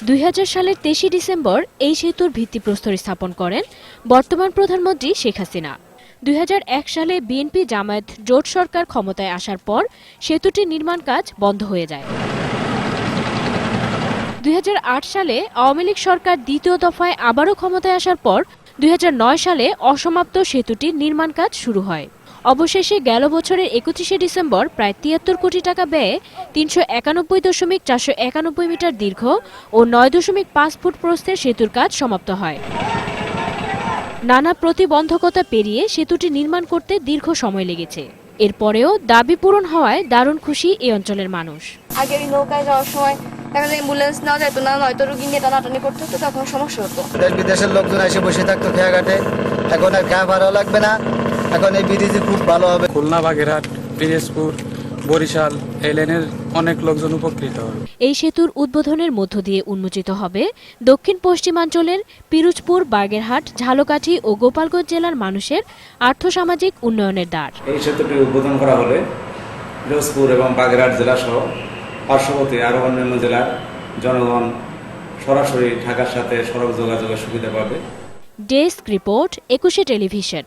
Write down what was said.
2000 সালের 23 ডিসেম্বর এই সেতুর ভিত্তিপ্রস্তর স্থাপন করেন বর্তমান প্রধানমন্ত্রী শেখ হাসিনা। 2001 সালে বিএনপি জামায়াত জোট সরকার ক্ষমতায় আসার পর সেতুটির নির্মাণ কাজ বন্ধ হয়ে যায়। 2008 সালে আওয়ামী লীগ সরকার দ্বিতীয় দফায় আবারও ক্ষমতায় আসার পর 2009 সালে অসমাপ্ত সেতুটির নির্মাণ কাজ শুরু হয়। অবশেষে গেল বছরের 31শে ডিসেম্বর প্রায় 73 কোটি টাকা ব্যয়ে 391.491 মিটার দীর্ঘ ও 9.5 ফুট প্রস্থের সেতুর কাজ সমাপ্ত হয়। নানা প্রতিবন্ধকতা পেরিয়ে সেতুটি নির্মাণ করতে দীর্ঘ সময় লেগেছে। এরপরেও দাবি পূরণ হওয়ায় দারুণ খুশি এই অঞ্চলের মানুষ। আগে নৌকায় যাওয়ার সময় দেখা যায় অ্যাম্বুলেন্স নেওয়া যেত না, নয়তো রোগী নিয়ে টানাটানি করতে হতো, তখন সমস্যা হতো। দেশ বিদেশের লোকজন এসে বসে থাকতো খেয়াঘাটে, এখন আর খেয়া ভাড়া লাগবে না। এখন এই ব্রিজ খুব ভালো হবে। খুলনা, বাগেরহাট, পিরোজপুর, বরিশাল এই লাইনের অনেক লোকজন উপকৃত হবে। এই সেতুর উদ্বোধনের মধ্য দিয়ে উন্মোচিত হবে দক্ষিণ পশ্চিমাঞ্চলের পিরোজপুর, বাগেরহাট, ঝালকাঠি ও গোপালগঞ্জ জেলার মানুষের আর্থসামাজিক উন্নয়নের দ্বার। এই সেতুটি উদ্বোধন করা হলে পিরোজপুর এবং বাগেরহাট জেলা সহ পার্শ্ববর্তী আরও অন্যান্য জেলার জনগণ সরাসরি ঢাকার সাথে সড়ক যোগাযোগের সুবিধা পাবে। ডেস্ক রিপোর্ট, 21শে টেলিভিশন।